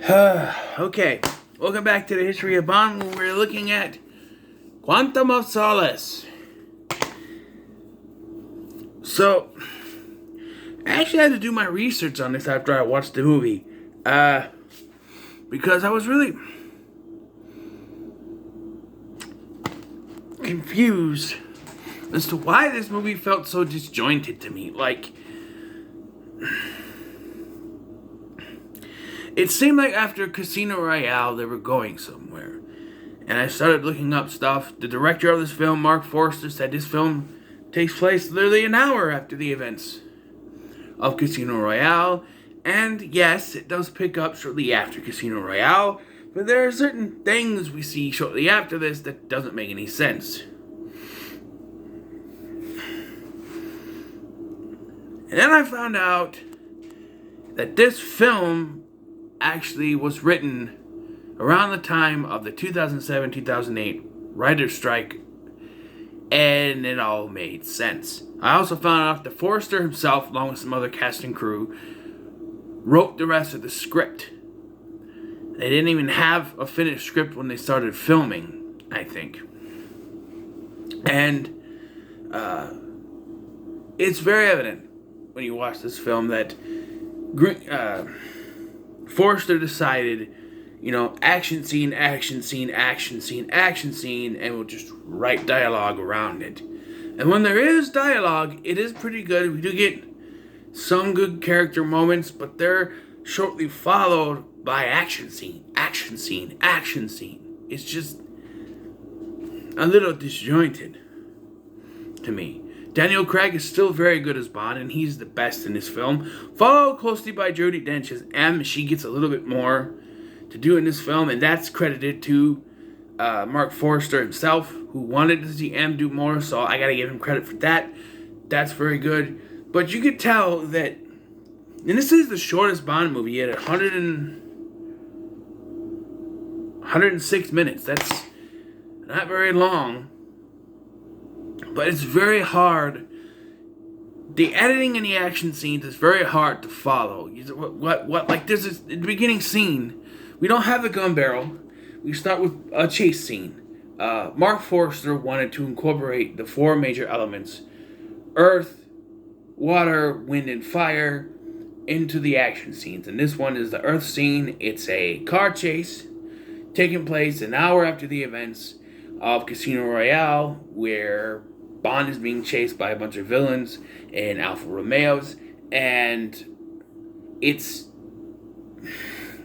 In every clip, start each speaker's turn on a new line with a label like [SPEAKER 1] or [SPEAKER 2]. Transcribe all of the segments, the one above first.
[SPEAKER 1] Okay, welcome back to the History of Bond, where we're looking at Quantum of Solace. So, I actually had to do my research on this after I watched the movie, because I was really confused as to why this movie felt so disjointed to me. Like, it seemed like after Casino Royale, they were going somewhere. And I started looking up stuff. The director of this film, Mark Forster, said this film takes place literally an hour after the events of Casino Royale. And yes, it does pick up shortly after Casino Royale. But there are certain things we see shortly after this that doesn't make any sense. And then I found out that this film actually was written around the time of the 2007-2008 writer's strike, and it all made sense. I also found out that Forster himself, along with some other cast and crew, wrote the rest of the script. They didn't even have a finished script when they started filming, I think. And it's very evident when you watch this film that Forster decided, action scene, action scene, action scene, action scene, and we'll just write dialogue around it. And when there is dialogue, it is pretty good. We do get some good character moments, but they're shortly followed by action scene, action scene, action scene. It's just a little disjointed to me. Daniel Craig is still very good as Bond, and he's the best in this film. Followed closely by Judi Dench as M. She gets a little bit more to do in this film, and that's credited to Mark Forster himself, who wanted to see M do more, so I gotta give him credit for that. That's very good. But you could tell that, and this is the shortest Bond movie yet, 106 minutes. That's not very long. But it's very hard. The editing in the action scenes is very hard to follow. Like there's this, in the beginning scene, we don't have the gun barrel. We start with a chase scene. Mark Forster wanted to incorporate the four major elements: earth, water, wind, and fire into the action scenes. And this one is the earth scene. It's a car chase taking place an hour after the events of Casino Royale, where Bond is being chased by a bunch of villains in Alfa Romeos, and it's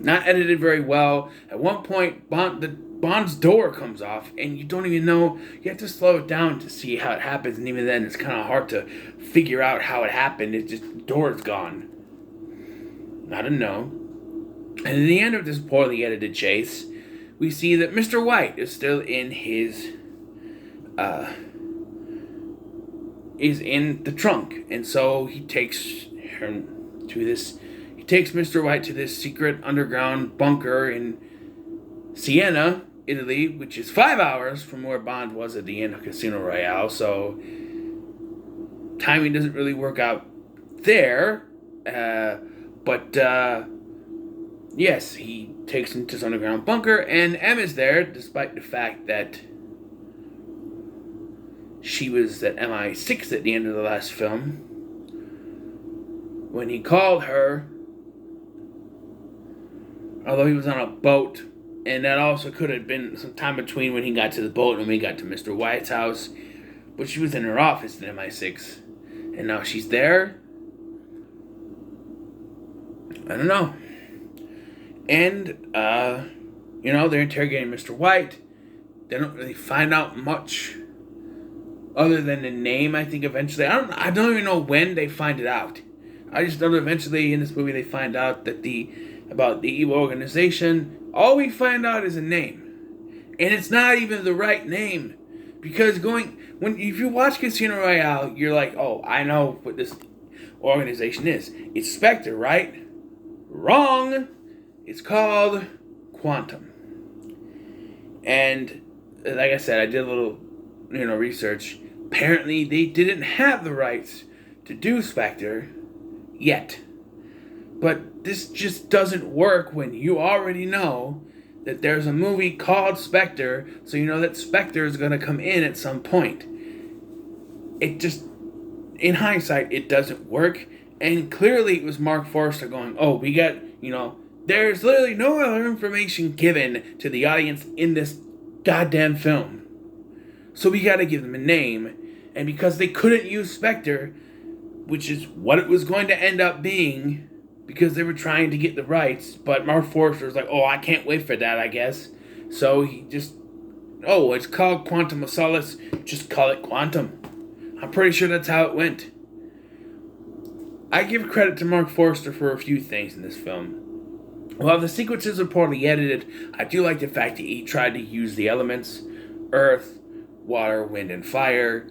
[SPEAKER 1] not edited very well. At one point, Bond's door comes off, and you don't even know. You have to slow it down to see how it happens, and even then, it's kind of hard to figure out how it happened. It's just, the door is gone. I don't know. And at the end of this poorly edited chase, we see that Mr. White is still in his is in the trunk, and so he takes Mr. White to this secret underground bunker in Siena, Italy, which is 5 hours from where Bond was at the end of Casino Royale, so timing doesn't really work out there, but yes, he takes him to this underground bunker, and M is there, despite the fact that she was at MI6 at the end of the last film. When he called her, although he was on a boat, and that also could have been some time between when he got to the boat and when he got to Mr. White's house, but she was in her office at MI6, and now she's there. I don't know. And, they're interrogating Mr. White. They don't really find out much other than the name, I think, eventually. I don't even know when they find it out. I just know that eventually in this movie they find out that about the evil organization. All we find out is a name. And it's not even the right name. Because if you watch Casino Royale, you're like, oh, I know what this organization is. It's Spectre, right? Wrong! It's called Quantum. And like I said, I did a little research. Apparently they didn't have the rights to do Spectre yet. But this just doesn't work when you already know that there's a movie called Spectre, so you know that Spectre is going to come in at some point. It just, in hindsight, it doesn't work. And clearly it was Mark Forster going, oh, we got, there's literally no other information given to the audience in this goddamn film. So we got to give them a name. And because they couldn't use Spectre, which is what it was going to end up being, because they were trying to get the rights, but Mark Forster was like, oh, I can't wait for that, I guess. So he just, it's called Quantum of Solace, just call it Quantum. I'm pretty sure that's how it went. I give credit to Mark Forster for a few things in this film. While the sequences are poorly edited, I do like the fact that he tried to use the elements, earth, water, wind, and fire.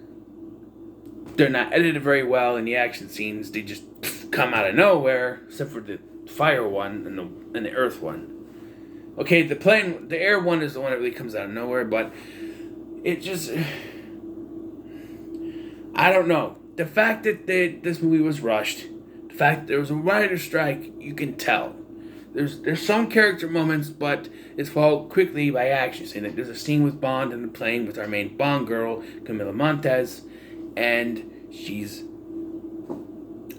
[SPEAKER 1] They're not edited very well in the action scenes. They just come out of nowhere, except for the fire one and the earth one. Okay, the air one is the one that really comes out of nowhere, but it just, I don't know. The fact that this movie was rushed, the fact that there was a writer's strike, you can tell. There's some character moments, but it's followed quickly by action. And there's a scene with Bond in the plane with our main Bond girl, Camila Montez, and she's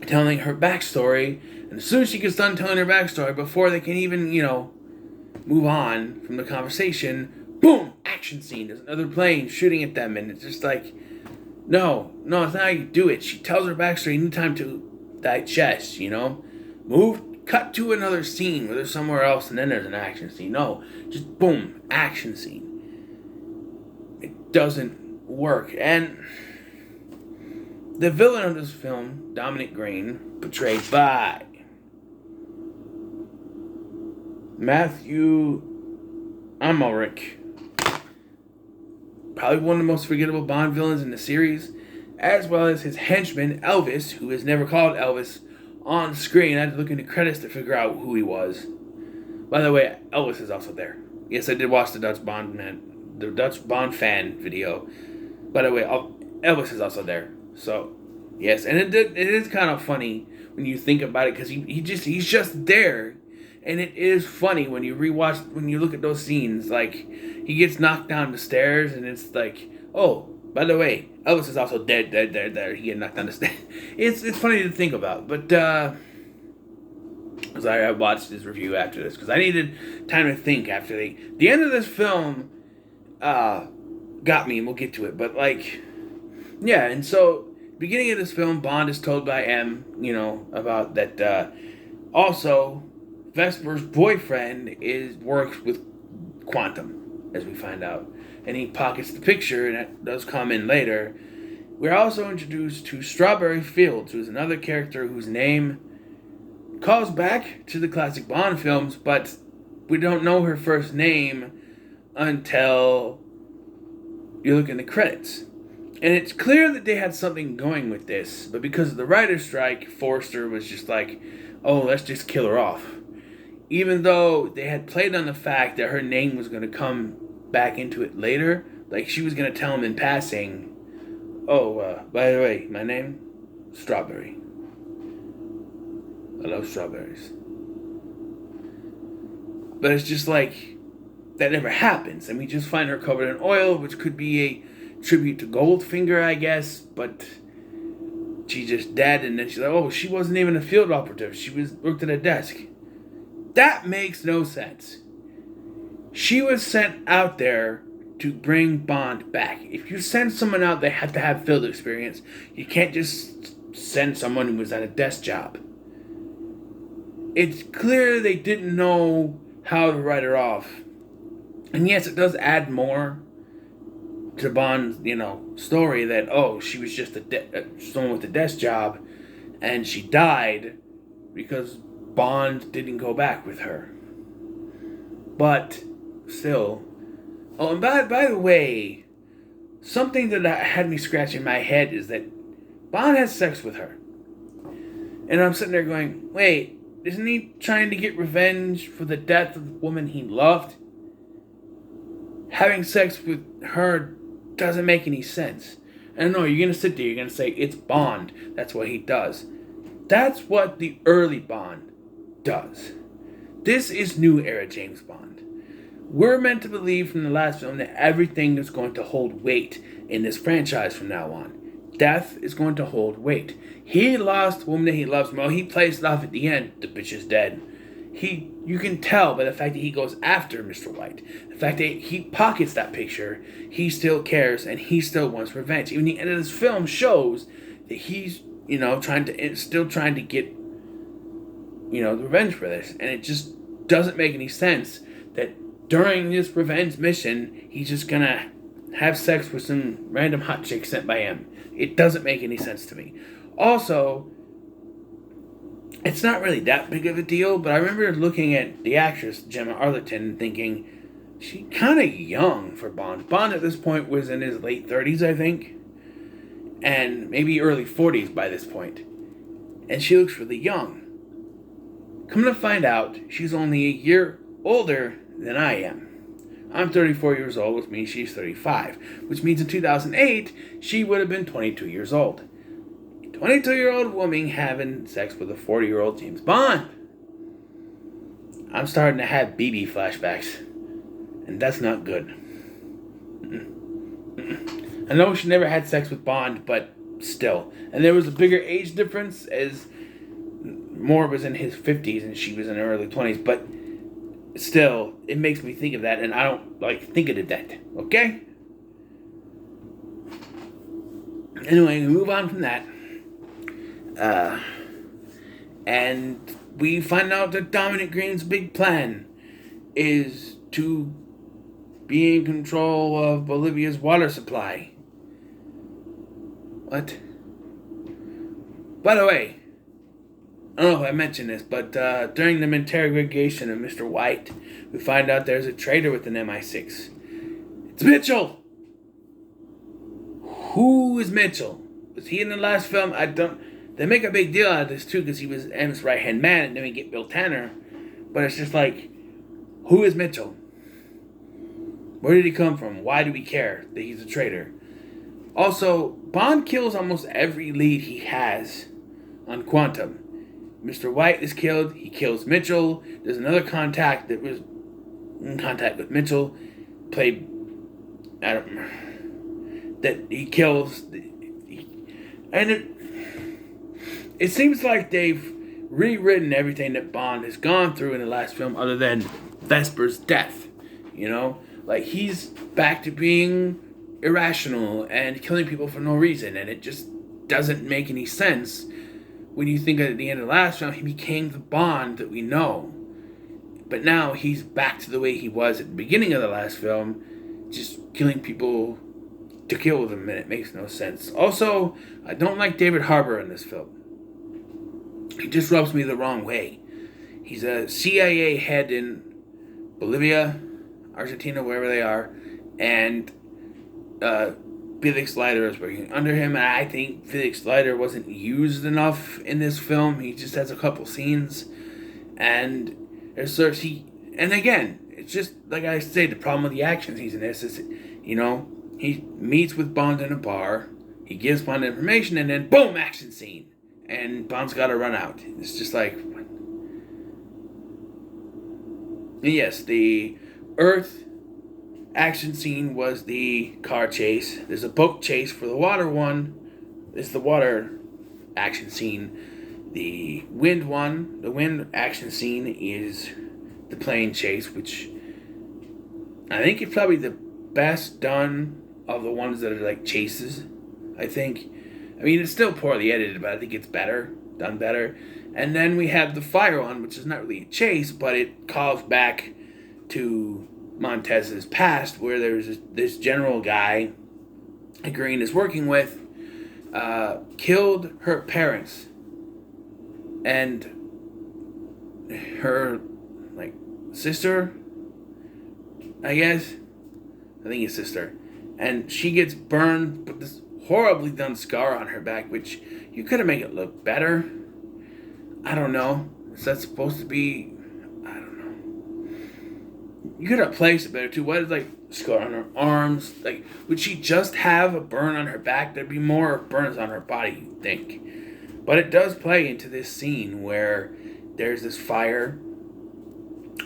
[SPEAKER 1] telling her backstory. And as soon as she gets done telling her backstory, before they can even, move on from the conversation, boom, action scene. There's another plane shooting at them, and it's just like, no, it's not how you do it. She tells her backstory, you need time to digest, Move, cut to another scene where there's somewhere else, and then there's an action scene. No, just boom, action scene. It doesn't work. And the villain of this film, Dominick Greene, portrayed by Matthew Amalric, probably one of the most forgettable Bond villains in the series, as well as his henchman, Elvis, who is never called Elvis on screen. I had to look into credits to figure out who he was. By the way, Elvis is also there. Yes, I did watch the Dutch Bond fan video. By the way, Elvis is also there. So, yes, and it is kind of funny when you think about it, because he's just there. And it is funny when you look at those scenes, like, he gets knocked down the stairs, and it's like, oh, by the way, Elvis is also dead. He get knocked down the stairs. It's funny to think about, but, I watched this review after this, because I needed time to think after the end of this film, got me, and we'll get to it, but, yeah, and so, beginning of this film, Bond is told by M, about that, also, Vesper's boyfriend works with Quantum, as we find out. And he pockets the picture, and that does come in later. We're also introduced to Strawberry Fields, who's another character whose name calls back to the classic Bond films, but we don't know her first name until you look in the credits. And it's clear that they had something going with this, but because of the writer's strike, Forster was just like, oh, let's just kill her off. Even though they had played on the fact that her name was going to come back into it later, like she was going to tell him in passing, oh, by the way, my name, Strawberry. I love strawberries. But it's just like, that never happens, and we just find her covered in oil, which could be a tribute to Goldfinger, I guess, but she's just dead, and then she's like, oh, she wasn't even a field operative, she worked at a desk. That makes no sense. She was sent out there to bring Bond back. If you send someone out, they have to have field experience. You can't just send someone who was at a desk job. It's clear they didn't know how to write her off. And yes, it does add more to Bond's, story that, oh, she was just someone with a desk job, and she died because Bond didn't go back with her. But still. Oh, and by the way, something that had me scratching my head is that Bond has sex with her. And I'm sitting there going, wait, isn't he trying to get revenge for the death of the woman he loved? Having sex with her doesn't make any sense. And no, you're going to sit there, you're going to say, it's Bond. That's what he does. That's what the early Bond does. This is new era James Bond. We're meant to believe from the last film that everything is going to hold weight in this franchise from now on. Death is going to hold weight. He lost the woman that he loves. Well, he plays it off at the end. The bitch is dead. You can tell by the fact that he goes after Mr. White. The fact that he pockets that picture. He still cares and he still wants revenge. Even the end of this film shows that he's, still trying to get, the revenge for this. And it just doesn't make any sense that during this revenge mission, he's just gonna have sex with some random hot chick sent by him. It doesn't make any sense to me. Also, it's not really that big of a deal, but I remember looking at the actress, Gemma Arterton, and thinking, she's kind of young for Bond. Bond at this point was in his late 30s, I think, and maybe early 40s by this point. And she looks really young. Come to find out, she's only a year older than I am. I'm 34 years old, which means she's 35, which means in 2008, she would have been 22 years old. 22-year-old woman having sex with a 40-year-old James Bond. I'm starting to have BB flashbacks, and that's not good. I know she never had sex with Bond, but still. And there was a bigger age difference, as Moore was in his 50s and she was in her early 20s, but still, it makes me think of that, and I don't think of that, okay? Anyway, we move on from that. And we find out that Dominick Greene's big plan is to be in control of Bolivia's water supply. What? By the way, I don't know if I mentioned this, but during the interrogation of Mr. White, we find out there's a traitor within MI6. It's Mitchell! Who is Mitchell? Was he in the last film? They make a big deal out of this too, because he was M's right-hand man, and then we get Bill Tanner. But it's just like, who is Mitchell? Where did he come from? Why do we care that he's a traitor? Also, Bond kills almost every lead he has on Quantum. Mr. White is killed. He kills Mitchell. There's another contact that was in contact with Mitchell. That he kills. And it seems like they've rewritten everything that Bond has gone through in the last film, other than Vesper's death. He's back to being irrational and killing people for no reason, and it just doesn't make any sense. When you think at the end of the last film, he became the Bond that we know. But now he's back to the way he was at the beginning of the last film, just killing people to kill them, and it makes no sense. Also, I don't like David Harbour in this film. He just rubs me the wrong way. He's a CIA head in Bolivia, Argentina, wherever they are, and Felix Leiter is working under him, and I think Felix Leiter wasn't used enough in this film. He just has a couple scenes, and again, it's just like I say, the problem with the action scenes in this is, he meets with Bond in a bar, he gives Bond information, and then boom, action scene, and Bond's got to run out. It's just like, what? And yes, the Earth action scene was the car chase. There's a boat chase for the water one. This is the water action scene. The wind action scene is the plane chase, which I think is probably the best done of the ones that are like chases, I think. I mean, it's still poorly edited, but I think it's done better. And then we have the fire one, which is not really a chase, but it calls back to Montez's past, where there's this general guy Greene is working with, killed her parents and her sister, I guess. I think his sister. And she gets burned, put this horribly done scar on her back, which you could have made it look better. I don't know. Is that supposed to be? I don't know. You could have placed it better too. What is scar on her arms? Would she just have a burn on her back? There'd be more burns on her body, you'd think. But it does play into this scene where there's this fire,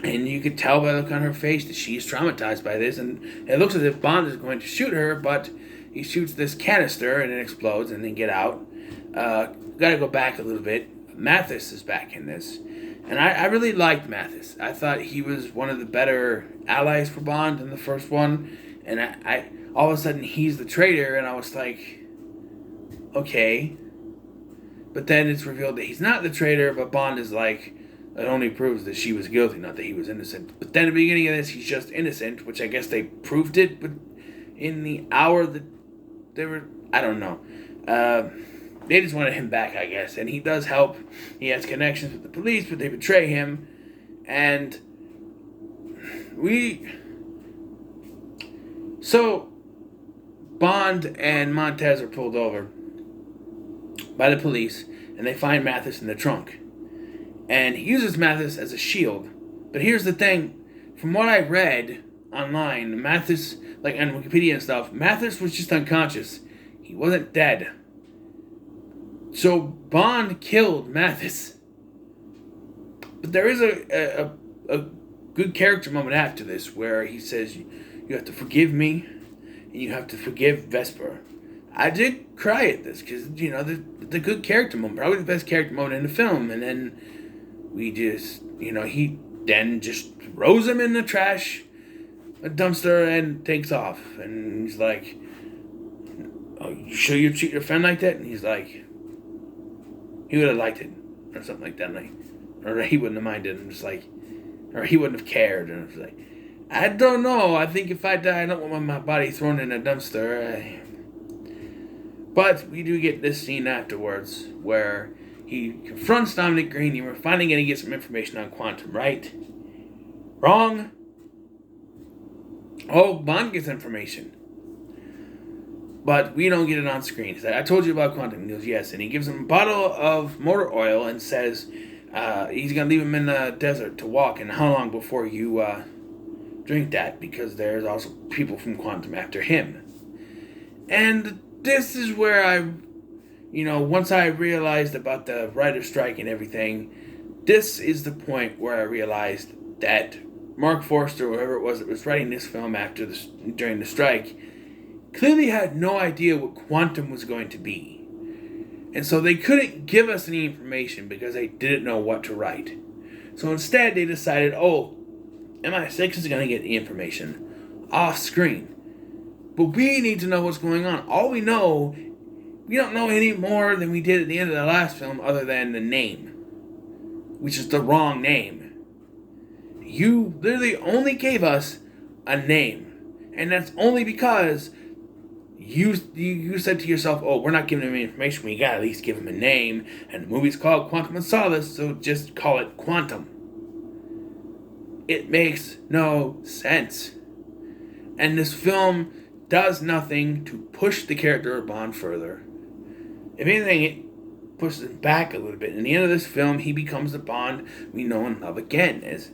[SPEAKER 1] and you could tell by the look on her face that she's traumatized by this, and it looks as if Bond is going to shoot her, but he shoots this canister and it explodes, and they get out. Gotta go back a little bit. Mathis is back in this, and I really liked Mathis. I thought he was one of the better allies for Bond in the first one, and I all of a sudden he's the traitor, and I was like, okay. But then it's revealed that he's not the traitor, but Bond is like, it only proves that she was guilty, not that he was innocent. But then at the beginning of this, he's just innocent, which I guess they proved it, but in the hour that they were, I don't know. They just wanted him back, I guess. And he does help. He has connections with the police, but they betray him. And So, Bond and Montez are pulled over by the police, and they find Mathis in the trunk. And he uses Mathis as a shield. But here's the thing. From what I read online, Mathis, like on Wikipedia and stuff, Mathis was just unconscious. He wasn't dead. So Bond killed Mathis. But there is a good character moment after this where he says, you have to forgive me and you have to forgive Vesper. I did cry at this because, the good character moment, probably the best character moment in the film. And then we just, he then just throws him in the trash, a dumpster, and takes off. And he's like, oh, you sure you treat your friend like that? And he's like, he would have liked it, or something like that. Or he wouldn't have minded. And just like, or he wouldn't have cared. And I was like, I don't know. I think if I die, I don't want my body thrown in a dumpster. But we do get this scene afterwards where he confronts Dominick Greene. You were finally going to get some information on Quantum, right? Wrong. Oh, Bond gets information. But we don't get it on screen. He's like, I told you about Quantum. He goes, yes. And he gives him a bottle of motor oil and says he's going to leave him in the desert to walk. And how long before you drink that? Because there's also people from Quantum after him. And this is where once I realized about the writer's strike and everything, this is the point where I realized that Mark Forster, or whoever it was that was writing this film during the strike, clearly had no idea what Quantum was going to be. And so they couldn't give us any information because they didn't know what to write. So instead they decided, MI6 is going to get the information off screen. But we need to know what's going on. All we know, we don't know any more than we did at the end of the last film other than the name, which is the wrong name. You literally only gave us a name. And that's only because you said to yourself, we're not giving him any information. We gotta at least give him a name. And the movie's called Quantum and Solace, so just call it Quantum. It makes no sense. And this film does nothing to push the character of Bond further. If anything, it pushes him back a little bit. In the end of this film, he becomes the Bond we know and love again. There's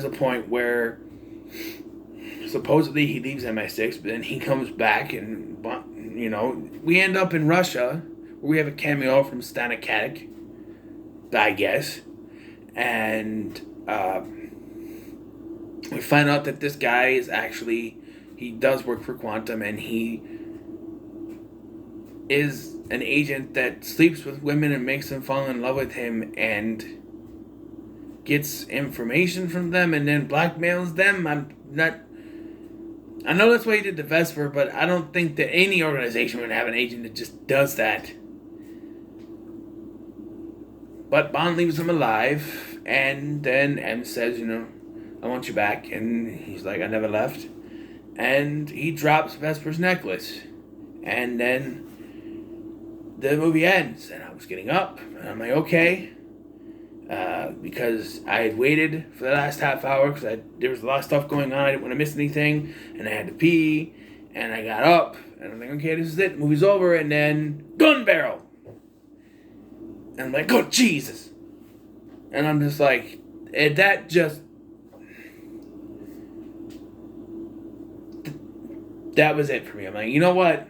[SPEAKER 1] a point where supposedly he leaves MI6, but then he comes back and, we end up in Russia, where we have a cameo from Stanek, I guess. And we find out that this guy is actually, he does work for Quantum, and he is an agent that sleeps with women and makes them fall in love with him and gets information from them and then blackmails them. I know that's why he did the Vesper, but I don't think that any organization would have an agent that just does that. But Bond leaves him alive, and then M says, I want you back. And he's like, I never left. And he drops Vesper's necklace. And then the movie ends. And I was getting up, and I'm like, okay. Because I had waited for the last half hour because there was a lot of stuff going on. I didn't want to miss anything, and I had to pee, and I got up, and I'm like, okay, this is it. The movie's over, and then gun barrel. And I'm like, oh, Jesus. And I'm just like, that was it for me. I'm like, you know what?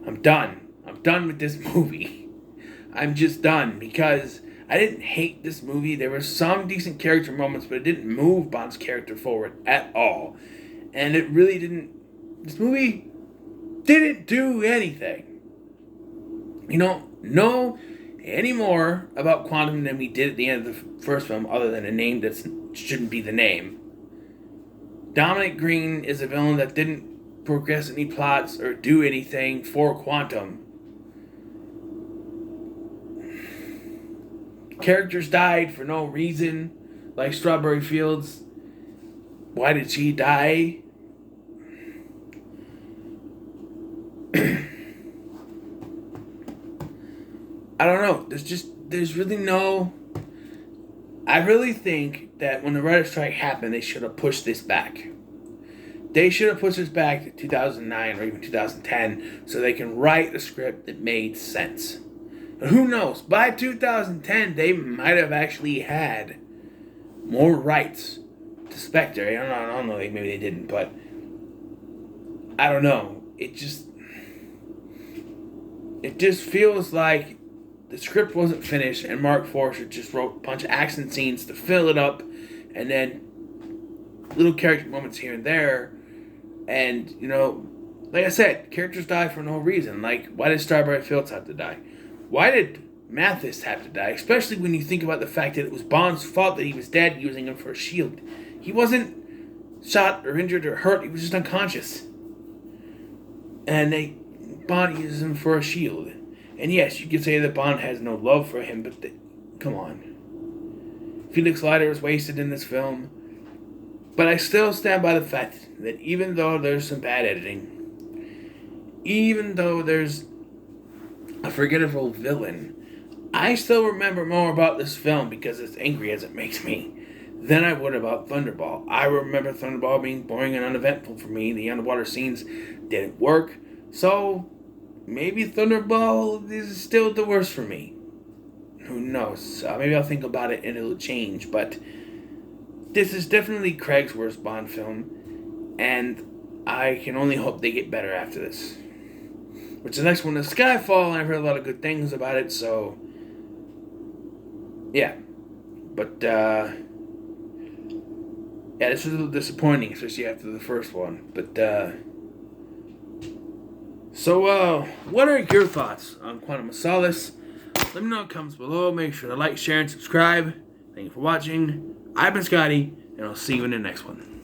[SPEAKER 1] I'm done. I'm done with this movie. I'm just done because I didn't hate this movie. There were some decent character moments, but it didn't move Bond's character forward at all. And it really didn't... This movie didn't do anything. Know any more about Quantum than we did at the end of the first film, other than a name that shouldn't be the name. Dominick Greene is a villain that didn't progress any plots or do anything for Quantum. Characters died for no reason, like Strawberry Fields. Why did she die? I don't know. There's really no... I really think that when the writer's strike happened, they should have pushed this back. They should have pushed this back to 2009 or even 2010 so they can write a script that made sense. But who knows? By 2010, they might have actually had more rights to Spectre. I don't know. Maybe they didn't, but I don't know. It just feels like the script wasn't finished, and Mark Forster just wrote a bunch of action scenes to fill it up, and then little character moments here and there. And, like I said, characters die for no reason. Like, why did Strawberry Fields have to die? Why did Mathis have to die? Especially when you think about the fact that it was Bond's fault that he was dead, using him for a shield. He wasn't shot or injured or hurt. He was just unconscious. And Bond uses him for a shield. And yes, you could say that Bond has no love for him, but come on. Felix Leiter is wasted in this film. But I still stand by the fact that even though there's some bad editing, even though there's a forgettable villain, I still remember more about this film, because as angry as it makes me, than I would about Thunderball. I remember Thunderball being boring and uneventful for me. The underwater scenes didn't work. So maybe Thunderball is still the worst for me. Who knows? Maybe I'll think about it and it'll change. But this is definitely Craig's worst Bond film. And I can only hope they get better after this. Which the next one is Skyfall, and I've heard a lot of good things about it, so... yeah. But, yeah, this was a little disappointing, especially after the first one. But, so, what are your thoughts on Quantum of Solace? Let me know in the comments below. Make sure to like, share, and subscribe. Thank you for watching. I've been Scotty, and I'll see you in the next one.